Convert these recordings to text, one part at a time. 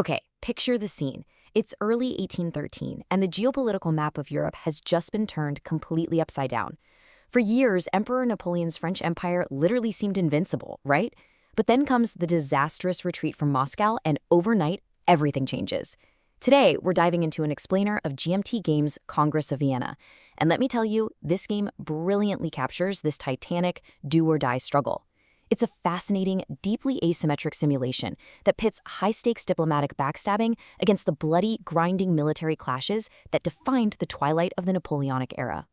Okay, picture the scene. It's early 1813, and the geopolitical map of Europe has just been turned completely upside down. For years, Emperor Napoleon's French Empire literally seemed invincible, right? But then comes the disastrous retreat from Moscow, and overnight, everything changes. Today, we're diving into an explainer of GMT Games' Congress of Vienna. And let me tell you, this game brilliantly captures this titanic do-or-die struggle. It's a fascinating, deeply asymmetric simulation that pits high-stakes diplomatic backstabbing against the bloody, grinding military clashes that defined the twilight of the Napoleonic era.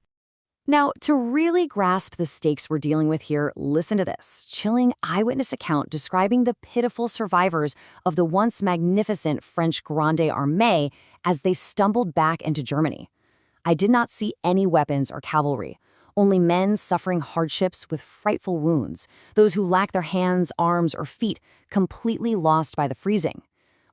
Now, to really grasp the stakes we're dealing with here, listen to this chilling eyewitness account describing the pitiful survivors of the once magnificent French Grande Armée as they stumbled back into Germany. I did not see any weapons or cavalry. Only men suffering hardships with frightful wounds, those who lack their hands, arms, or feet, completely lost by the freezing.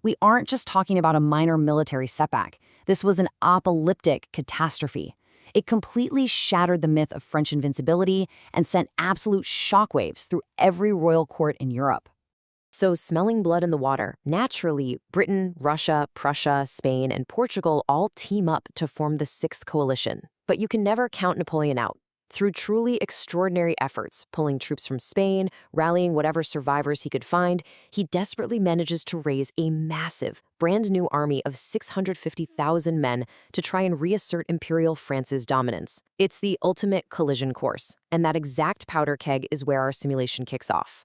We aren't just talking about a minor military setback. This was an apocalyptic catastrophe. It completely shattered the myth of French invincibility and sent absolute shockwaves through every royal court in Europe. So, smelling blood in the water, naturally, Britain, Russia, Prussia, Spain, and Portugal all team up to form the Sixth Coalition. But you can never count Napoleon out. Through truly extraordinary efforts, pulling troops from Spain, rallying whatever survivors he could find, he desperately manages to raise a massive, brand new army of 650,000 men to try and reassert Imperial France's dominance. It's the ultimate collision course, and that exact powder keg is where our simulation kicks off.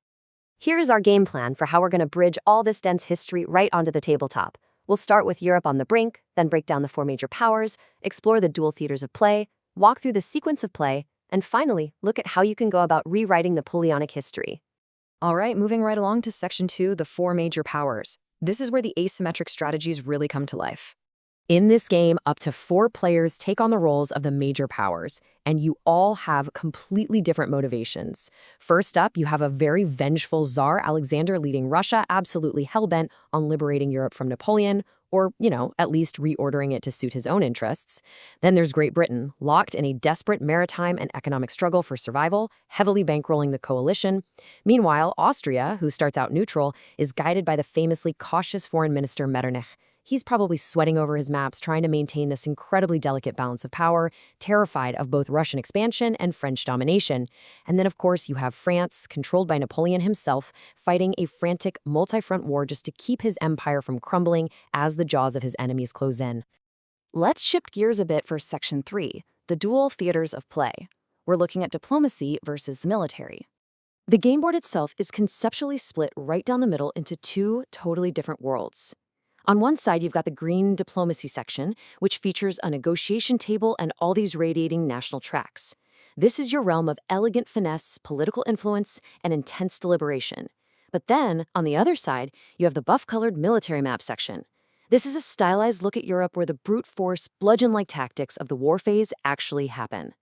Here's our game plan for how we're going to bridge all this dense history right onto the tabletop. We'll start with Europe on the brink, then break down the four major powers, explore the dual theaters of play, walk through the sequence of play, and finally, look at how you can go about rewriting Napoleonic history. All right, moving right along to Section 2, the four major powers. This is where the asymmetric strategies really come to life. In this game, up to 4 players take on the roles of the major powers, and you all have completely different motivations. First up, you have a very vengeful Tsar Alexander leading Russia, absolutely hellbent on liberating Europe from Napoleon, or, at least reordering it to suit his own interests. Then there's Great Britain, locked in a desperate maritime and economic struggle for survival, heavily bankrolling the coalition. Meanwhile, Austria, who starts out neutral, is guided by the famously cautious foreign minister Metternich. He's probably sweating over his maps, trying to maintain this incredibly delicate balance of power, terrified of both Russian expansion and French domination. And then, of course, you have France, controlled by Napoleon himself, fighting a frantic multi-front war just to keep his empire from crumbling as the jaws of his enemies close in. Let's shift gears a bit for Section 3, the dual theaters of play. We're looking at diplomacy versus the military. The game board itself is conceptually split right down the middle into 2 totally different worlds. On one side, you've got the green diplomacy section, which features a negotiation table and all these radiating national tracks. This is your realm of elegant finesse, political influence, and intense deliberation. But then, on the other side, you have the buff-colored military map section. This is a stylized look at Europe where the brute force, bludgeon-like tactics of the war phase actually happen.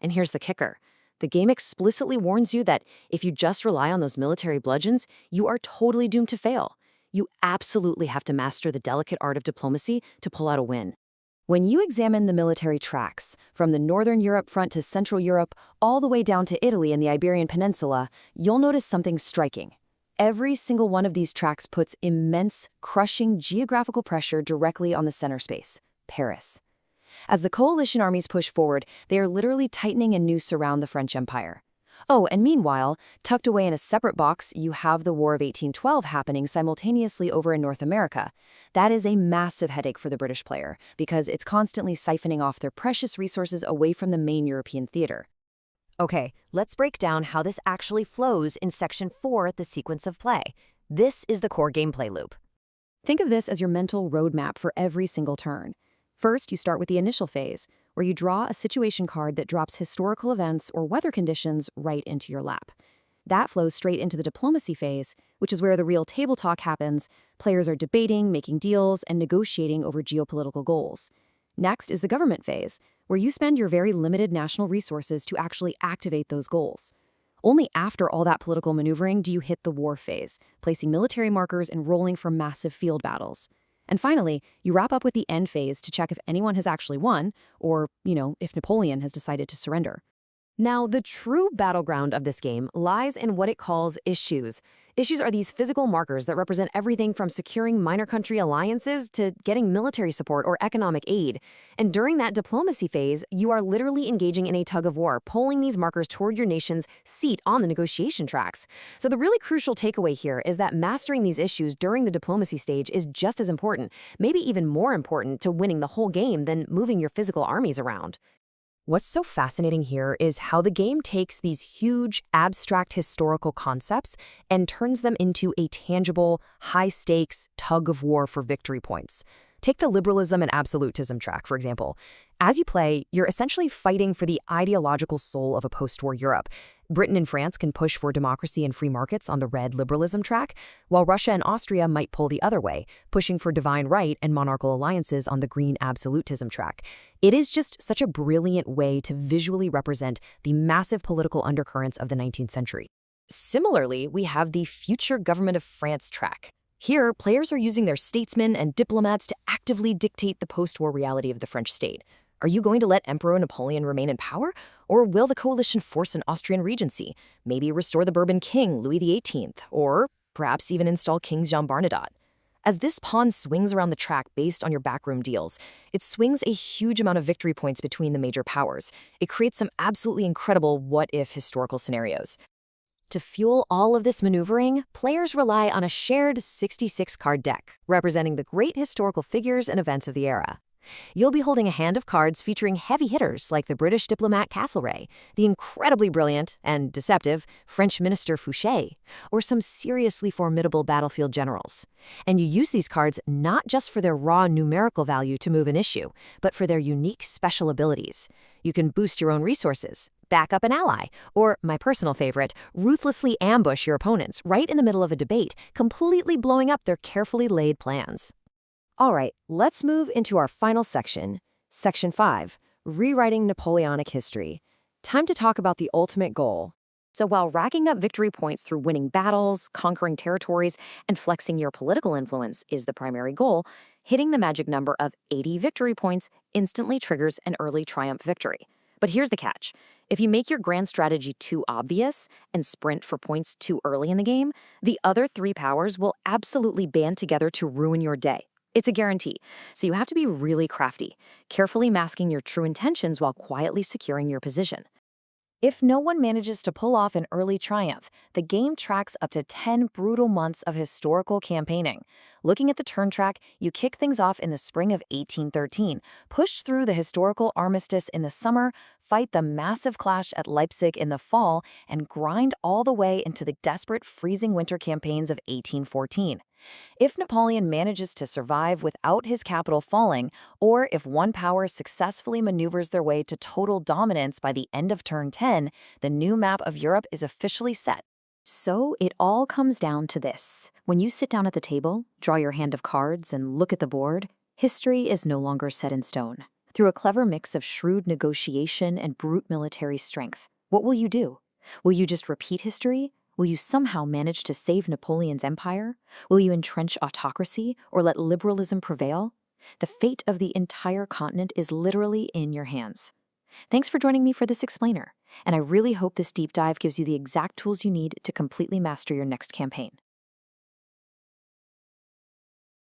And here's the kicker. The game explicitly warns you that if you just rely on those military bludgeons, you are totally doomed to fail. You absolutely have to master the delicate art of diplomacy to pull out a win. When you examine the military tracks, from the Northern Europe front to Central Europe, all the way down to Italy and the Iberian Peninsula, you'll notice something striking. Every single one of these tracks puts immense, crushing geographical pressure directly on the center space, Paris. As the coalition armies push forward, they are literally tightening a noose around the French Empire. Oh, and meanwhile, tucked away in a separate box, you have the War of 1812 happening simultaneously over in North America. That is a massive headache for the British player, because it's constantly siphoning off their precious resources away from the main European theater. Okay, let's break down how this actually flows in Section 4, the sequence of play. This is the core gameplay loop. Think of this as your mental roadmap for every single turn. First, you start with the initial phase, where you draw a situation card that drops historical events or weather conditions right into your lap. That flows straight into the diplomacy phase, which is where the real table talk happens. Players are debating, making deals, and negotiating over geopolitical goals. Next is the government phase, where you spend your very limited national resources to actually activate those goals. Only after all that political maneuvering do you hit the war phase, placing military markers and rolling for massive field battles. And finally, you wrap up with the end phase to check if anyone has actually won, or, if Napoleon has decided to surrender. Now, the true battleground of this game lies in what it calls issues. Issues are these physical markers that represent everything from securing minor country alliances to getting military support or economic aid. And during that diplomacy phase, you are literally engaging in a tug of war, pulling these markers toward your nation's seat on the negotiation tracks. So the really crucial takeaway here is that mastering these issues during the diplomacy stage is just as important, maybe even more important to winning the whole game than moving your physical armies around. What's so fascinating here is how the game takes these huge, abstract historical concepts and turns them into a tangible, high-stakes tug of war for victory points. Take the liberalism and absolutism track, for example. As you play, you're essentially fighting for the ideological soul of a post-war Europe. Britain and France can push for democracy and free markets on the red liberalism track, while Russia and Austria might pull the other way, pushing for divine right and monarchical alliances on the green absolutism track. It is just such a brilliant way to visually represent the massive political undercurrents of the 19th century. Similarly, we have the future government of France track. Here, players are using their statesmen and diplomats to actively dictate the post-war reality of the French state. Are you going to let Emperor Napoleon remain in power? Or will the coalition force an Austrian regency? Maybe restore the Bourbon king, Louis XVIII? Or perhaps even install King Jean Bernadotte? As this pawn swings around the track based on your backroom deals, it swings a huge amount of victory points between the major powers. It creates some absolutely incredible what-if historical scenarios. To fuel all of this maneuvering, players rely on a shared 66-card deck, representing the great historical figures and events of the era. You'll be holding a hand of cards featuring heavy hitters like the British diplomat Castlereagh, the incredibly brilliant and deceptive French minister Fouché, or some seriously formidable battlefield generals. And you use these cards not just for their raw numerical value to move an issue, but for their unique special abilities. You can boost your own resources, back up an ally, or, my personal favorite, ruthlessly ambush your opponents right in the middle of a debate, completely blowing up their carefully laid plans. All right, let's move into our final section, Section 5, Rewriting Napoleonic History. Time to talk about the ultimate goal. So while racking up victory points through winning battles, conquering territories, and flexing your political influence is the primary goal, hitting the magic number of 80 victory points instantly triggers an early triumph victory. But here's the catch. If you make your grand strategy too obvious and sprint for points too early in the game, the other three powers will absolutely band together to ruin your day. It's a guarantee, so you have to be really crafty, carefully masking your true intentions while quietly securing your position. If no one manages to pull off an early triumph, the game tracks up to 10 brutal months of historical campaigning. Looking at the turn track, you kick things off in the spring of 1813, push through the historical armistice in the summer, fight the massive clash at Leipzig in the fall, and grind all the way into the desperate freezing winter campaigns of 1814. If Napoleon manages to survive without his capital falling, or if one power successfully maneuvers their way to total dominance by the end of turn 10, the new map of Europe is officially set. So it all comes down to this. When you sit down at the table, draw your hand of cards, and look at the board, history is no longer set in stone. Through a clever mix of shrewd negotiation and brute military strength, what will you do? Will you just repeat history? Will you somehow manage to save Napoleon's empire? Will you entrench autocracy or let liberalism prevail? The fate of the entire continent is literally in your hands. Thanks for joining me for this explainer, and I really hope this deep dive gives you the exact tools you need to completely master your next campaign.